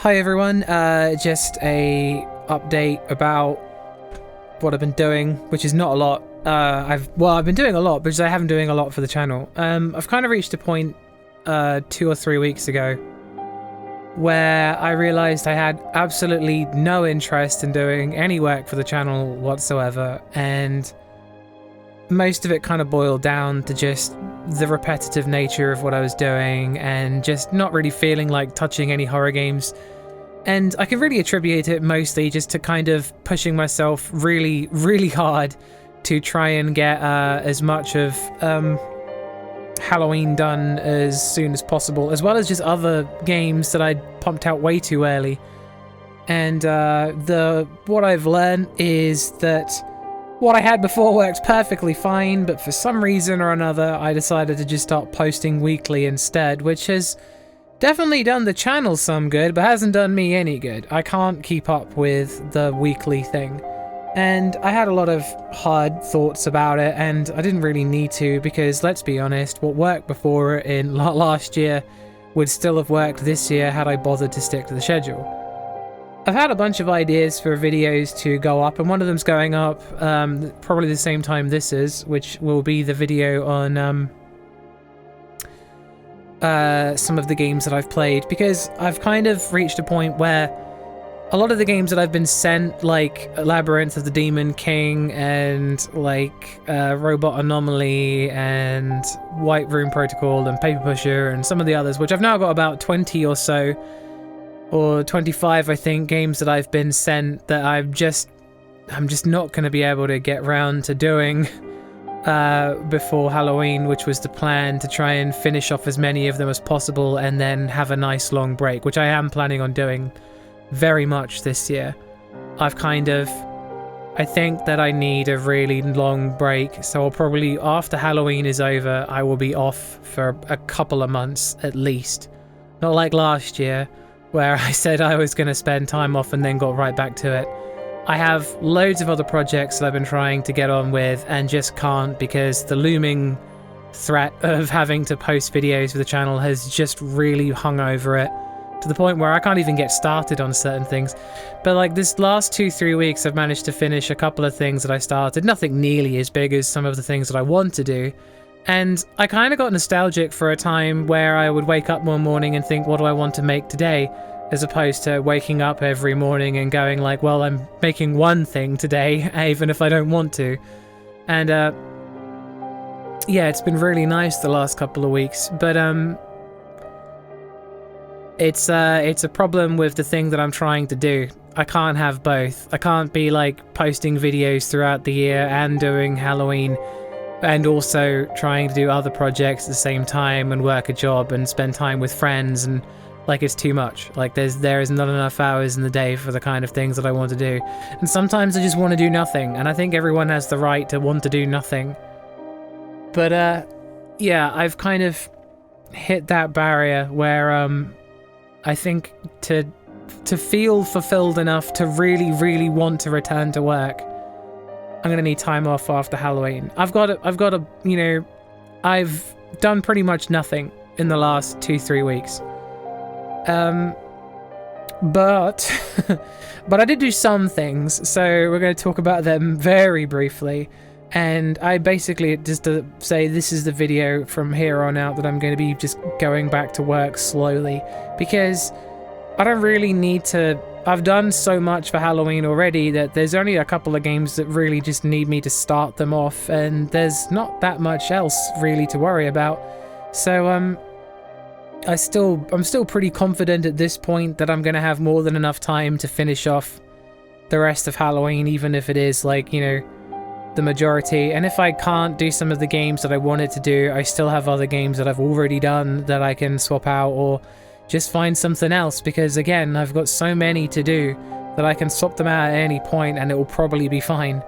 Hi everyone, just a update about what I've been doing, which is not a lot. I've been doing a lot, but I haven't doing a lot for the channel. I've kind of reached a point 2 or 3 weeks ago where I realized I had absolutely no interest in doing any work for the channel whatsoever, and most of it kind of boiled down to just the repetitive nature of what I was doing and just not really feeling like touching any horror games. And I can really attribute it mostly just to kind of pushing myself really, really hard to try and get as much of Halloween done as soon as possible, as well as just other games that I'd pumped out way too early. And what I've learned is that what I had before worked perfectly fine, but for some reason or another, I decided to just start posting weekly instead, which has definitely done the channel some good, but hasn't done me any good. I can't keep up with the weekly thing. And I had a lot of hard thoughts about it, and I didn't really need to, because let's be honest, what worked before in last year would still have worked this year had I bothered to stick to the schedule. I've had a bunch of ideas for videos to go up, and one of them's going up probably the same time this is, which will be the video on some of the games that I've played, because I've kind of reached a point where a lot of the games that I've been sent, like Labyrinth of the Demon King and like Robot Anomaly and White Room Protocol and Paper Pusher and some of the others, which I've now got about 20 or so, or 25 I think, games that I've been sent that I'm just not going to be able to get round to doing before Halloween, which was the plan, to try and finish off as many of them as possible and then have a nice long break, which I am planning on doing very much this year. I think that I need a really long break, so I'll probably, after Halloween is over, I will be off for a couple of months at least. Not like last year, where I said I was going to spend time off and then got right back to it. I have loads of other projects that I've been trying to get on with and just can't, because the looming threat of having to post videos for the channel has just really hung over it, to the point where I can't even get started on certain things. But like this last 2-3 weeks, I've managed to finish a couple of things that I started, nothing nearly as big as some of the things that I want to do. And I kind of got nostalgic for a time where I would wake up one morning and think, what do I want to make today? As opposed to waking up every morning and going like, well, I'm making one thing today, even if I don't want to. And yeah, it's been really nice the last couple of weeks, but it's a problem with the thing that I'm trying to do. I can't have both. I can't be like posting videos throughout the year and doing Halloween, and also trying to do other projects at the same time and work a job and spend time with friends, and like it's too much. Like there is not enough hours in the day for the kind of things that I want to do. And sometimes I just want to do nothing, and I think everyone has the right to want to do nothing. But yeah, I've kind of hit that barrier where I think to feel fulfilled enough to really, really want to return to work, I'm gonna need time off after Halloween. I've got a, you know, I've done pretty much nothing in the last 2-3 weeks. But I did do some things, so we're going to talk about them very briefly. And I basically, just to say, this is the video from here on out that I'm going to be just going back to work slowly, because I don't really need to. I've done so much for Halloween already that there's only a couple of games that really just need me to start them off, and there's not that much else really to worry about. So I'm still pretty confident at this point that I'm going to have more than enough time to finish off the rest of Halloween, even if it is like, you know, the majority. And if I can't do some of the games that I wanted to do, I still have other games that I've already done that I can swap out or just find something else, because again, I've got so many to do that I can swap them out at any point and it will probably be fine.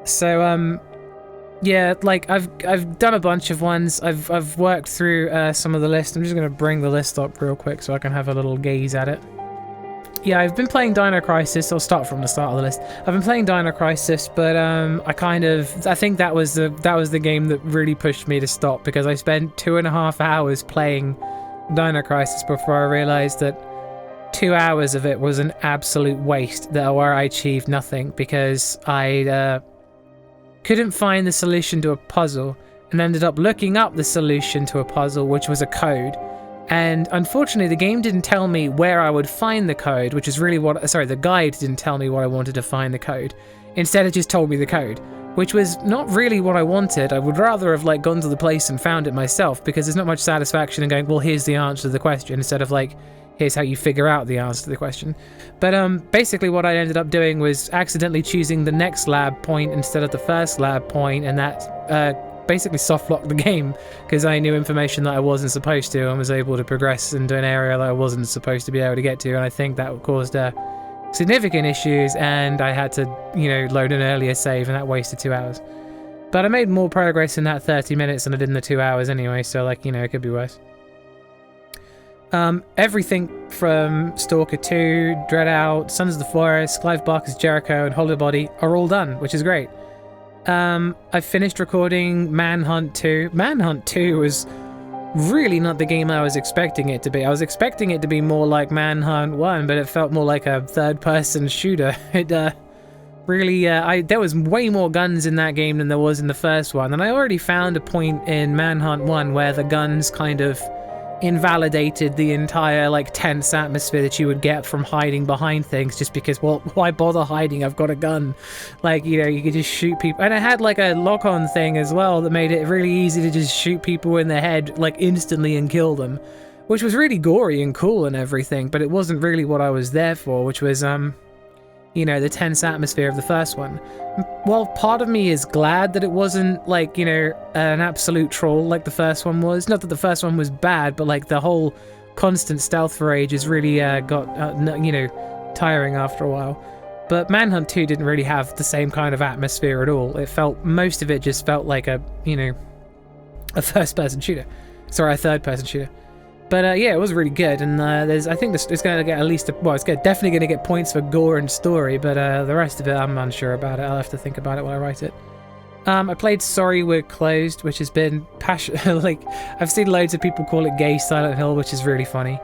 So yeah, like I've done a bunch of ones. I've worked through some of the list. I'm just gonna bring the list up real quick so I can have a little gaze at it. Yeah, I've been playing Dino Crisis. I'll start from the start of the list. I've been playing Dino Crisis, but I think that was the game that really pushed me to stop, because I spent 2.5 hours playing Dino Crisis before I realized that 2 hours of it was an absolute waste where I achieved nothing because I couldn't find the solution to a puzzle and ended up looking up the solution to a puzzle, which was a code. And unfortunately, the game didn't tell me where I would find the code, which is really the guide didn't tell me what I wanted to find the code. Instead, it just told me the code, which was not really what I wanted. I would rather have like gone to the place and found it myself, because there's not much satisfaction in going, well, here's the answer to the question, instead of like, here's how you figure out the answer to the question. But basically what I ended up doing was accidentally choosing the next lab point instead of the first lab point, and that basically soft-locked the game, because I knew information that I wasn't supposed to and was able to progress into an area that I wasn't supposed to be able to get to, and I think that caused significant issues, and I had to, load an earlier save, and that wasted 2 hours. But I made more progress in that 30 minutes than I did in the 2 hours anyway, so like, it could be worse. Everything from Stalker 2, Dreadout, Sons of the Forest, Clive Barker's Jericho, and Hollow Body are all done, which is great. I finished recording Manhunt 2. Manhunt 2 was really not the game I was expecting it to be. I was expecting it to be more like Manhunt 1, but it felt more like a third-person shooter. It really, there was way more guns in that game than there was in the first one, and I already found a point in Manhunt 1 where the guns kind of invalidated the entire like tense atmosphere that you would get from hiding behind things, just because, well, why bother hiding? I've got a gun. Like, you could just shoot people, and it had like a lock-on thing as well that made it really easy to just shoot people in the head like instantly and kill them, which was really gory and cool and everything, but it wasn't really what I was there for, which was the tense atmosphere of the first one. Well, part of me is glad that it wasn't like, an absolute troll like the first one was. Not that the first one was bad, but like the whole constant stealth for ages really got, tiring after a while. But Manhunt 2 didn't really have the same kind of atmosphere at all. Most of it just felt like a first-person shooter. Sorry, a third-person shooter. But yeah, it was really good, and I think it's going to get it's definitely going to get points for gore and story, but the rest of it, I'm unsure about it. I'll have to think about it while I write it. I played Sorry We're Closed, which has been like, I've seen loads of people call it gay Silent Hill, which is really funny.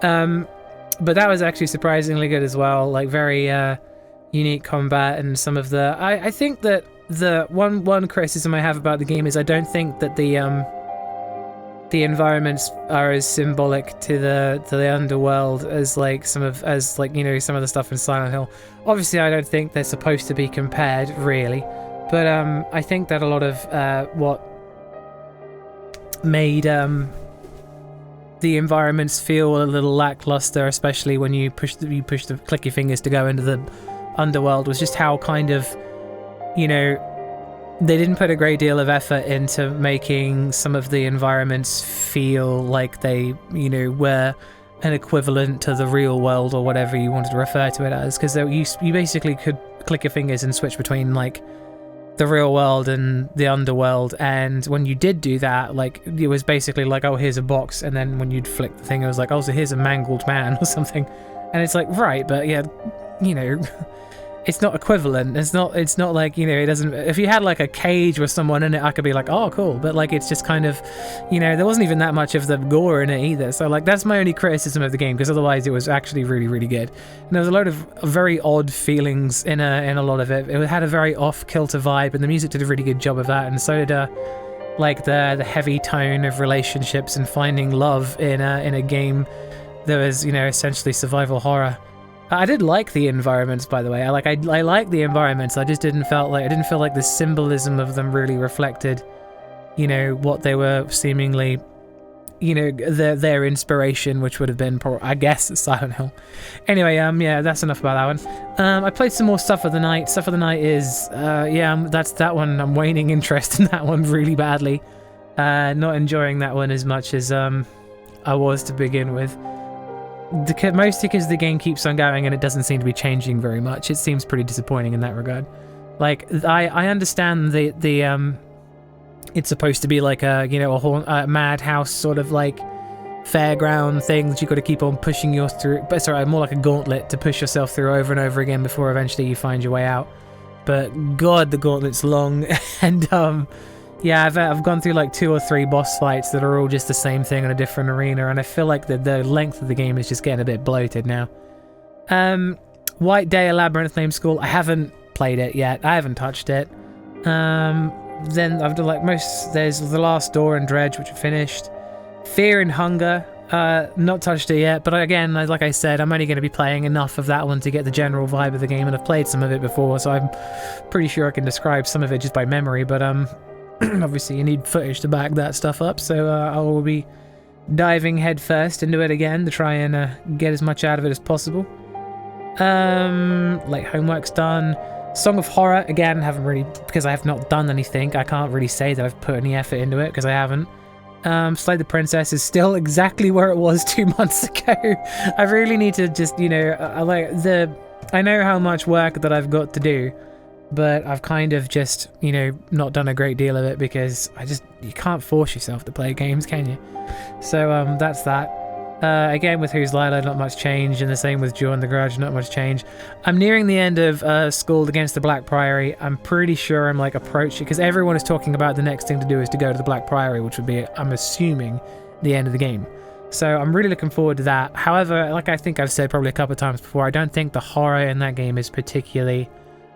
But that was actually surprisingly good as well, like very unique combat, and some of the... I think that the one criticism I have about the game is I don't think that the environments are as symbolic to the underworld as some of the stuff in Silent Hill. Obviously, I don't think they're supposed to be compared, really, but I think that a lot of what made the environments feel a little lackluster, especially when you click your fingers to go into the underworld, was just how kind of, they didn't put a great deal of effort into making some of the environments feel like they, were an equivalent to the real world, or whatever you wanted to refer to it as, because you basically could click your fingers and switch between like the real world and the underworld, and when you did do that, like, it was basically like, oh, here's a box, and then when you'd flick the thing, it was like, oh, so here's a mangled man or something, and it's like, right, but yeah, it's not equivalent. It's not like, it doesn't... If you had like a cage with someone in it, I could be like, oh, cool. But like, it's just kind of, there wasn't even that much of the gore in it either. So like, that's my only criticism of the game, because otherwise it was actually really, really good. And there was a load of very odd feelings in a lot of it. It had a very off-kilter vibe, and the music did a really good job of that. And so did like the heavy tone of relationships and finding love in a game that was, essentially survival horror. I did like the environments, by the way. I like the environments. I just didn't feel like the symbolism of them really reflected, what they were seemingly, their inspiration, which would have been, I guess, Silent Hill. Anyway, yeah, that's enough about that one. I played some more Stuff of the Night. Stuff of the Night is, that's that one. I'm waning interest in that one really badly. Not enjoying that one as much as I was to begin with. Mostly because the game keeps on going and it doesn't seem to be changing very much. It seems pretty disappointing in that regard. Like, I understand the it's supposed to be like a madhouse sort of like fairground thing that you got to keep on pushing more like a gauntlet to push yourself through over and over again before eventually you find your way out. But God, the gauntlet's long, and Yeah, I've gone through like 2 or 3 boss fights that are all just the same thing in a different arena, and I feel like the length of the game is just getting a bit bloated now. White Day, a Labyrinth Named School. I haven't played it yet. I haven't touched it. Then I've done like there's The Last Door and Dredge, which are finished. Fear and Hunger. Not touched it yet, but again, like I said, I'm only going to be playing enough of that one to get the general vibe of the game, and I've played some of it before, so I'm pretty sure I can describe some of it just by memory, but obviously you need footage to back that stuff up, so I will be diving headfirst into it again to try and get as much out of it as possible. Like, homework's done. Song of Horror, again, haven't really, because I have not done anything, I can't really say that I've put any effort into it, because I haven't. Slay the Princess is still exactly where it was 2 months ago. I really need to just, you know, I know how much work that I've got to do, but I've kind of just, you know, not done a great deal of it because you can't force yourself to play games, can you? So, that's that. Again, with Who's Lila, not much change, and the same with Join the Grudge, not much change. I'm nearing the end of Schooled Against the Black Priory. I'm pretty sure I'm like approaching, because everyone is talking about the next thing to do is to go to the Black Priory, which would be, I'm assuming, the end of the game. So I'm really looking forward to that. However, like I think I've said probably a couple of times before, I don't think the horror in that game is particularly,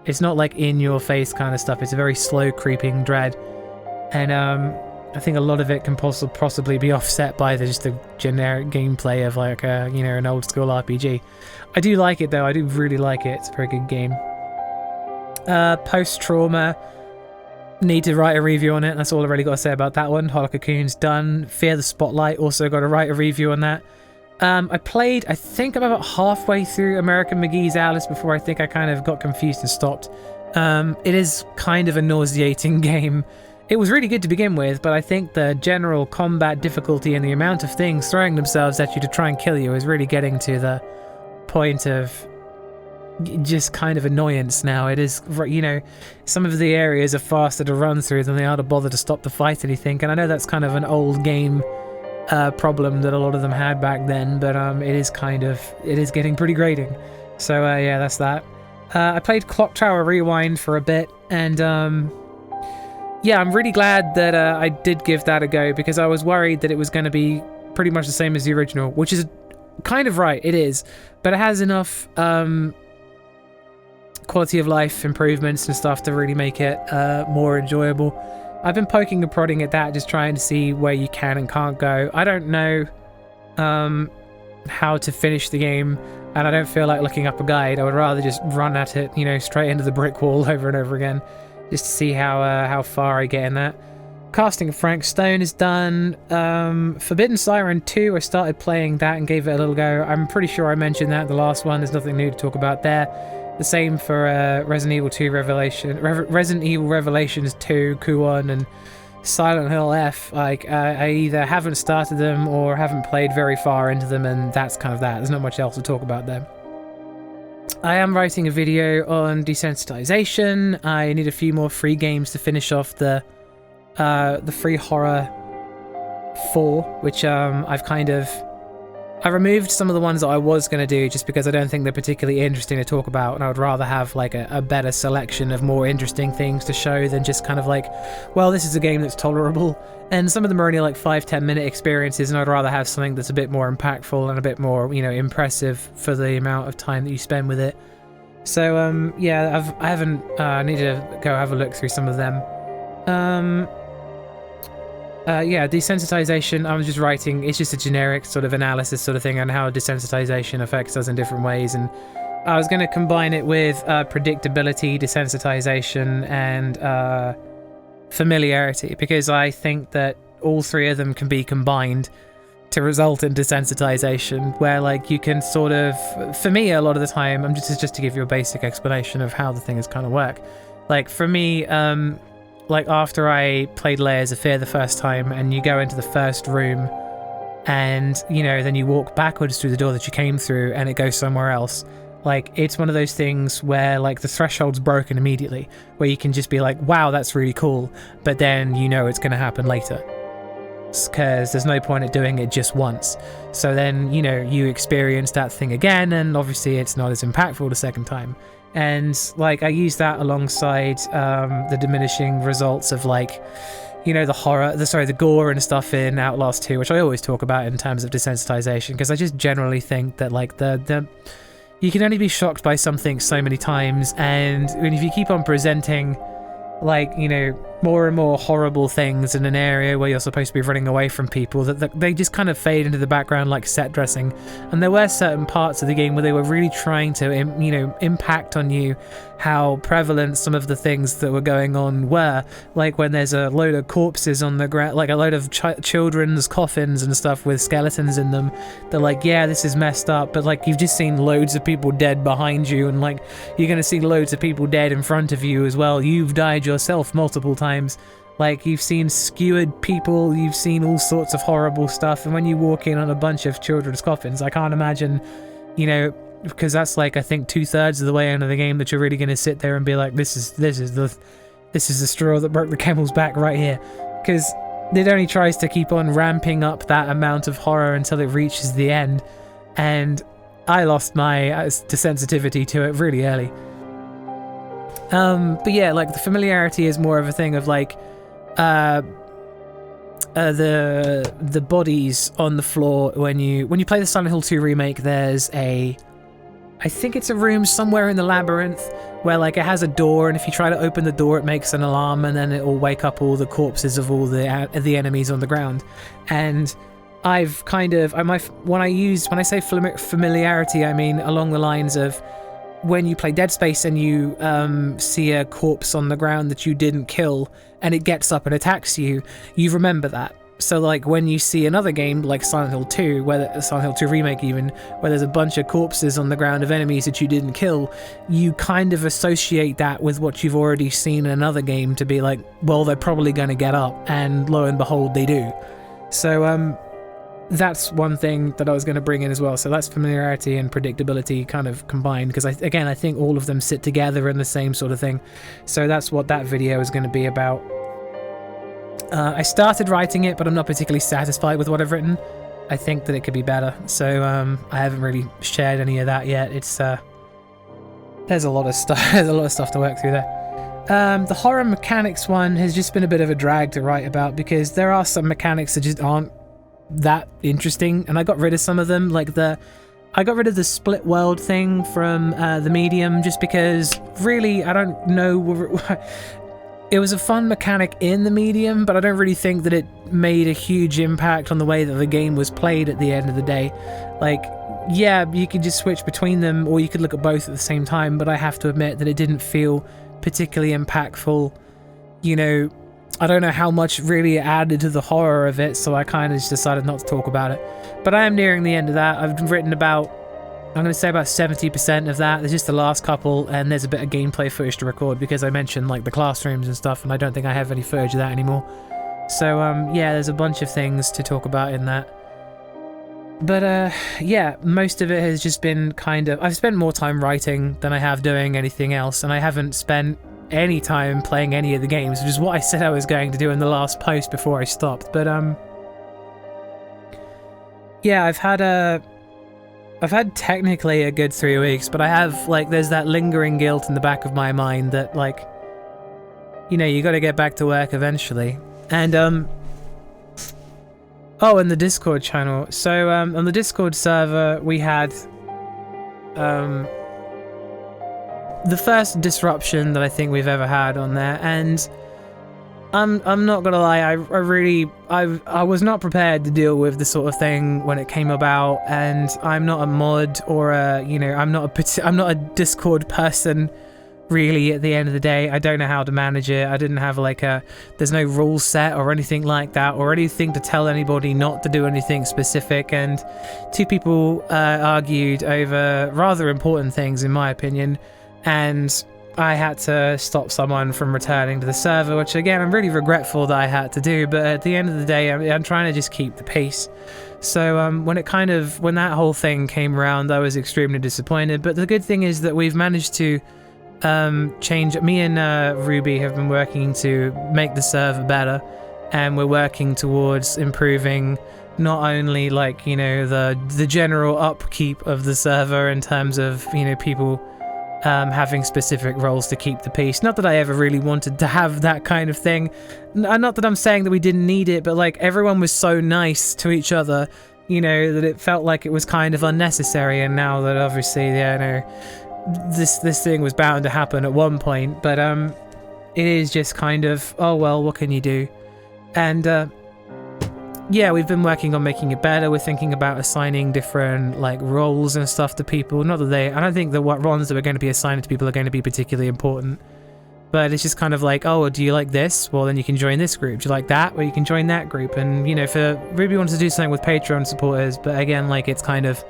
it's not like in your face kind of stuff. It's a very slow creeping dread, and I think a lot of it can possibly be offset by just the generic gameplay of like you know, an old school RPG. I do like it though. I do really like it. It's a very good game. Post Trauma, need to write a review on it. That's all I really got to say about that one. Hollow Cocoon's done. Fear the Spotlight, also got to write a review on that. I think I'm about halfway through American McGee's Alice before I think I kind of got confused and stopped. It is kind of a nauseating game. It was really good to begin with, but I think the general combat difficulty and the amount of things throwing themselves at you to try and kill you is really getting to the point of just kind of annoyance now. It is, you know, some of the areas are faster to run through than they are to bother to stop the fight, anything, and I know that's kind of an old game problem that a lot of them had back then, but it is getting pretty grating. So yeah, that's that. I played Clock Tower Rewind for a bit, and yeah, I'm really glad that I did give that a go, because I was worried that it was going to be pretty much the same as the original, which is kind of right, it is, but it has enough quality of life improvements and stuff to really make it more enjoyable. I've been poking and prodding at that, just trying to see where you can and can't go. I don't know how to finish the game, and I don't feel like looking up a guide. I would rather just run at it, you know, straight into the brick wall over and over again, just to see how far I get in that. Casting of Frank Stone is done. Forbidden Siren 2, I started playing that and gave it a little go. I'm pretty sure I mentioned that in the last one. There's nothing new to talk about there. The same for Resident Evil 2 Resident Evil Revelations 2, Kuon, and Silent Hill F. Like, I either haven't started them or haven't played very far into them, and that's kind of that. There's not much else to talk about there. I am writing a video on desensitization. I need a few more free games to finish off the free horror 4, which I removed some of the ones that I was going to do just because I don't think they're particularly interesting to talk about, and I would rather have like a better selection of more interesting things to show than just kind of like, well, this is a game that's tolerable, and some of them are only like 5-10 minute experiences, and I'd rather have something that's a bit more impactful and a bit more, you know, impressive for the amount of time that you spend with it. So yeah, I need to go have a look through some of them. Yeah, desensitization, I was just writing, it's just a generic sort of analysis sort of thing on how desensitization affects us in different ways, and I was going to combine it with predictability, desensitization, and familiarity, because I think that all three of them can be combined to result in desensitization, where like you can sort of, for me a lot of the time, I'm just to give you a basic explanation of how the thing is kind of work. Like for me, like after I played Layers of Fear the first time, and you go into the first room, and you know, then you walk backwards through the door that you came through, and it goes somewhere else. Like, it's one of those things where like the threshold's broken immediately, where you can just be like, wow, that's really cool, but then you know it's going to happen later, because there's no point at doing it just once. So then, you know, you experience that thing again, and obviously it's not as impactful the second time. And like I use that alongside the diminishing results of like, you know, the horror, the gore and stuff in Outlast 2, which I always talk about in terms of desensitization, because I just generally think that like you can only be shocked by something so many times, and if you keep on presenting like, you know, more and more horrible things in an area where you're supposed to be running away from people, that they just kind of fade into the background like set dressing. And there were certain parts of the game where they were really trying to, you know, impact on you how prevalent some of the things that were going on were. Like when there's a load of corpses on the ground, like a load of children's coffins and stuff with skeletons in them. They're like, yeah, this is messed up, but like you've just seen loads of people dead behind you, and like you're gonna see loads of people dead in front of you as well. You've died yourself multiple times. Like, you've seen skewered people, you've seen all sorts of horrible stuff, and when you walk in on a bunch of children's coffins, I can't imagine, you know, because that's like, I think 2/3 of the way into the game that you're really going to sit there and be like, this is the straw that broke the camel's back right here, because it only tries to keep on ramping up that amount of horror until it reaches the end, and I lost my desensitivity to it really early. But yeah, like the familiarity is more of a thing of like the bodies on the floor when you play the Silent Hill 2 remake. There's I think it's a room somewhere in the labyrinth where like it has a door, and if you try to open the door it makes an alarm, and then it will wake up all the corpses of all the enemies on the ground. And I've kind of when I say familiarity, I mean along the lines of when you play Dead Space and you see a corpse on the ground that you didn't kill and it gets up and attacks you, you remember that. So like when you see another game like Silent Hill 2, Silent Hill 2 Remake even, where there's a bunch of corpses on the ground of enemies that you didn't kill, you kind of associate that with what you've already seen in another game to be like, well, they're probably going to get up, and lo and behold, they do. So that's one thing that I was going to bring in as well. So that's familiarity and predictability kind of combined, because I think all of them sit together in the same sort of thing. So that's what that video is going to be about. I started writing it, but I'm not particularly satisfied with what I've written. I think that it could be better. So I haven't really shared any of that yet. It's there's a lot of stuff. There's a lot of stuff to work through there. The horror mechanics one has just been a bit of a drag to write about, because there are some mechanics that just aren't that interesting, and I got rid of some of them. Like I got rid of the split world thing from the Medium, just because really I don't know. It was a fun mechanic in the Medium, but I don't really think that it made a huge impact on the way that the game was played at the end of the day. Like, yeah, you could just switch between them, or you could look at both at the same time, but I have to admit that it didn't feel particularly impactful. You know, I don't know how much really added to the horror of it, so I kind of just decided not to talk about it. But I am nearing the end of that. I've written about, I'm going to say about 70% of that. There's just the last couple, and there's a bit of gameplay footage to record, because I mentioned like the classrooms and stuff, and I don't think I have any footage of that anymore. So yeah, there's a bunch of things to talk about in that. But yeah, most of it has just been kind of, I've spent more time writing than I have doing anything else, and I haven't spent any time playing any of the games, which is what I said I was going to do in the last post before I stopped. But yeah, I've had technically a good 3 weeks, but I have, like, there's that lingering guilt in the back of my mind that, like, you know, you got to get back to work eventually. And oh, and the Discord channel. So on the Discord server we had the first disruption that I think we've ever had on there, and I'm not gonna lie, I was not prepared to deal with this sort of thing when it came about, and I'm not a mod or a, you know, I'm not a Discord person really. At the end of the day, I don't know how to manage it. I didn't have like there's no rules set or anything like that, or anything to tell anybody not to do anything specific, and two people argued over rather important things in my opinion, and I had to stop someone from returning to the server, which again I'm really regretful that I had to do, but at the end of the day I'm trying to just keep the peace. So when that whole thing came around, I was extremely disappointed, but the good thing is that we've managed to change. Me and Ruby have been working to make the server better, and we're working towards improving not only, like, you know, the general upkeep of the server in terms of, you know, people having specific roles to keep the peace. Not that I ever really wanted to have that kind of thing. Not that I'm saying that we didn't need it, but like everyone was so nice to each other, you know, that it felt like it was kind of unnecessary. And now that obviously, yeah, no, this thing was bound to happen at one point, but it is just kind of, oh well, what can you do? And yeah, we've been working on making it better. We're thinking about assigning different like roles and stuff to people. Not that I don't think that what roles that we're going to be assigning to people are going to be particularly important. But it's just kind of like, oh, do you like this? Well, then you can join this group. Do you like that? Well, you can join that group. And, you know, for Ruby wants to do something with Patreon supporters, but again, like, it's kind of,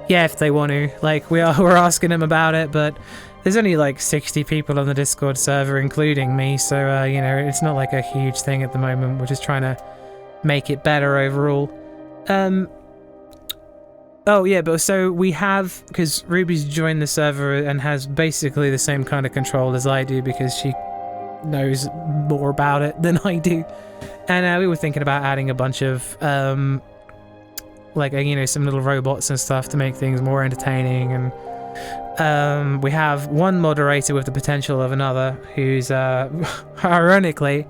yeah, if they want to. Like, we're asking them about it, but there's only like 60 people on the Discord server, including me. So, you know, it's not like a huge thing at the moment. We're just trying to make it better overall. Oh yeah, but so we have, because Ruby's joined the server and has basically the same kind of control as I do because she knows more about it than I do. And we were thinking about adding a bunch of like, you know, some little robots and stuff to make things more entertaining. And we have one moderator with the potential of another who's ironically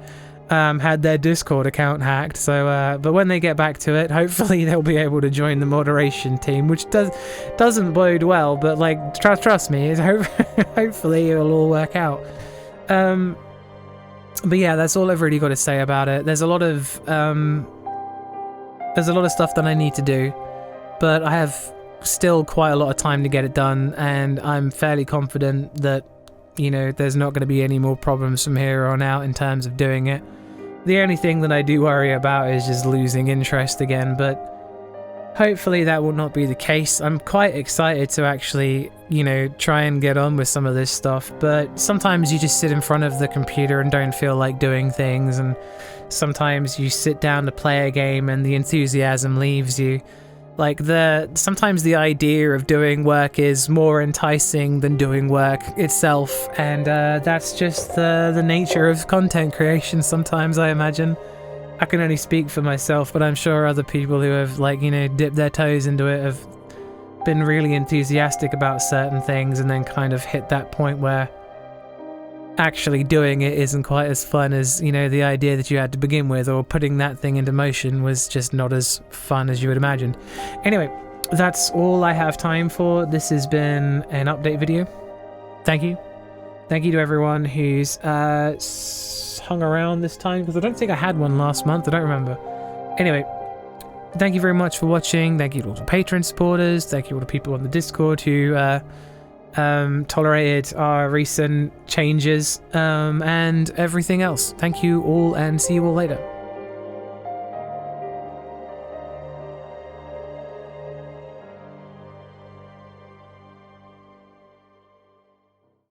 had their Discord account hacked, so but when they get back to it, hopefully they'll be able to join the moderation team, which doesn't bode well, but like trust me, hopefully it'll all work out. But yeah, that's all I've really got to say about it. There's a lot of stuff that I need to do, but I have still quite a lot of time to get it done, and I'm fairly confident that, you know, there's not going to be any more problems from here on out in terms of doing it. The only thing that I do worry about is just losing interest again, but hopefully that will not be the case. I'm quite excited to actually, you know, try and get on with some of this stuff, but sometimes you just sit in front of the computer and don't feel like doing things, and sometimes you sit down to play a game and the enthusiasm leaves you. Like, sometimes the idea of doing work is more enticing than doing work itself, and that's just the nature of content creation sometimes, I imagine. I can only speak for myself, but I'm sure other people who have, like, you know, dipped their toes into it have been really enthusiastic about certain things and then kind of hit that point where actually doing it isn't quite as fun as, you know, the idea that you had to begin with, or putting that thing into motion was just not as fun as you would imagine. Anyway, that's all I have time for. This has been an update video. Thank you. Thank you to everyone who's hung around this time, because I don't think I had one last month. I don't remember. Anyway, thank you very much for watching. Thank you to all the Patreon supporters. Thank you to all the people on the Discord who tolerated our recent changes and everything else. Thank you all, and see you all later.